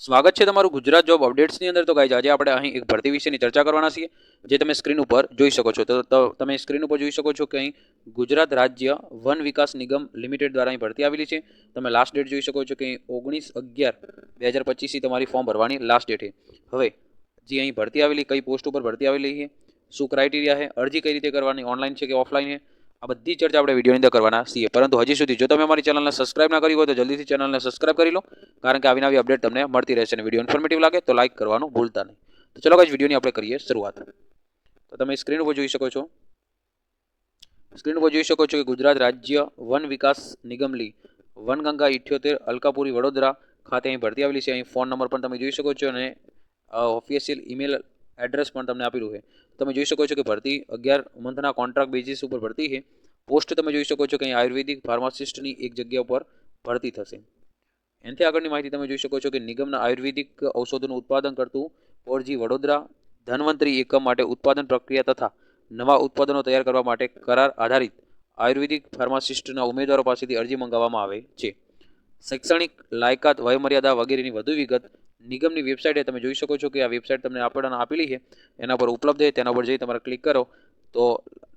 સ્વાગત છે તમારું ગુજરાત જોબ અપડેટ્સની અંદર. તો ગાઈઝ આજે આપણે અહીં એક ભરતી વિશેની ચર્ચા કરવાના છીએ, જે તમે સ્ક્રીન ઉપર જોઈ શકો છો. તો તમે સ્ક્રીન ઉપર જોઈ શકો છો કે અહીં ગુજરાત રાજ્ય વન વિકાસ નિગમ લિમિટેડ દ્વારા અહીં ભરતી આવેલી છે. તમે લાસ્ટ ડેટ જોઈ શકો છો કે અહીં 19/11/2025 તમારી ફોર્મ ભરવાની લાસ્ટ ડેટ છે. હવે જે અહીં ભરતી આવેલી, કઈ પોસ્ટ ઉપર ભરતી આવેલી છે, શું ક્રાઇટેરિયા છે, અરજી કઈ રીતે કરવાની, ઓનલાઈન છે કે ઓફલાઈન છે, આ બધી ચર્ચા આપણે વિડીયોની અંદર કરવાના છીએ. પરંતુ હજી સુધી જો તમે અમારી ચેનલને સબસ્ક્રાઇબ ના કરી હોય તો જલ્દીથી ચેનલને સબસ્ક્રાઇબ કરી લો, કારણ કે આવી નવી અપડેટ તમને મળતી રહેશે. અને વિડીયો ઇન્ફોર્મેટિવ લાગે તો લાઇક કરવાનું ભૂલતા નહીં. તો ચલો ગાઈસ, વિડીયોની આપણે કરીએ શરૂઆત. તો તમે સ્ક્રીન ઉપર જોઈ શકો છો કે ગુજરાત રાજ્ય વન વિકાસ નિગમ લી વનગંગા 78 અલકાપુરી વડોદરા ખાતે અહીં ભરતી આવેલી છે. અહીં ફોન નંબર પણ તમે જોઈ શકો છો અને ઓફિશિયલ ઈમેલ એડ્રેસ પણ તમને આપેલું છે. તમે જોઈ શકો છો કે ભરતી 11 મંથના કોન્ટ્રાક્ટ બેઝિસ ઉપર ભરતી છે. પોસ્ટ તમે જોઈ શકો છો કે અહીં આયુર્વેદિક ફાર્માસિસ્ટની એક જગ્યા ઉપર ભરતી થશે. એનાથી આગળની માહિતી તમે જોઈ શકો છો કે નિગમના આયુર્વેદિક ઔષધોનું ઉત્પાદન કરતું પોરજી વડોદરા ધન્વંતરી એકમ માટે ઉત્પાદન પ્રક્રિયા તથા નવા ઉત્પાદનો તૈયાર કરવા માટે કરાર આધારિત આયુર્વેદિક ફાર્માસિસ્ટના ઉમેદવારો પાસેથી અરજી મંગાવવામાં આવે છે. શૈક્ષણિક લાયકાત, વયમર્યાદા વગેરેની વધુ વિગત નિગમની વેબસાઇટે તમે જોઈ શકો છો કે આ વેબસાઇટ તમને આપણને આપેલી છે, એના પર ઉપલબ્ધ છે. તેના પર જઈ તમારે ક્લિક કરો તો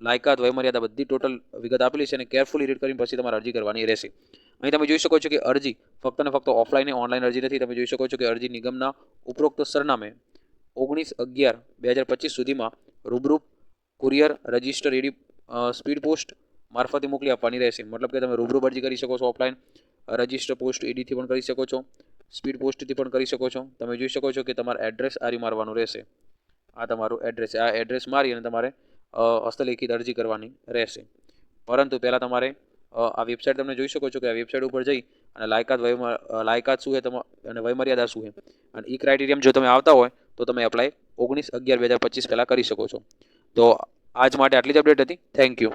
લાયકાત, વયમર્યાદા બધી ટોટલ વિગત આપેલી છે અને કેરફુલી રીડ કરીને પછી તમારે અરજી કરવાની રહેશે. અહીં તમે જોઈ શકો છો કે અરજી ફક્ત ને ફક્ત ઓફલાઈન ઓનલાઈન અરજી નથી. તમે જોઈ શકો છો કે અરજી નિગમના ઉપરોક્ત સરનામે 19/11/2025 સુધીમાં રૂબરૂ, કુરિયર, રજિસ્ટર, એડી સ્પીડ પોસ્ટ મારફતે મોકલી આપવાની રહેશે. મતલબ કે તમે રૂબરૂ અરજી કરી શકો છો, ઓફલાઈન રજિસ્ટર પોસ્ટ એડીથી પણ કરી શકો છો, સ્પીડ પોસ્ટથી પણ કરી શકો છો. તમે જોઈ શકો છો કે તમારે એડ્રેસ આરી મારવાનું રહેશે. આ તમારું એડ્રેસ, આ એડ્રેસ મારી અને તમારે હસ્તલિખિત અરજી કરવાની રહેશે. પરંતુ પહેલાં તમારે આ વેબસાઇટ તમે જોઈ શકો છો કે આ વેબસાઇટ ઉપર જઈ અને લાયકાત શું છે અને વયમર્યાદા શું છે અને એ ક્રાઇટેરિયમ જો તમે આવતા હોય તો તમે એપ્લાય 19/11/2025 પહેલાં કરી શકો છો. તો આજ માટે આટલી જ અપડેટ હતી. Thank you.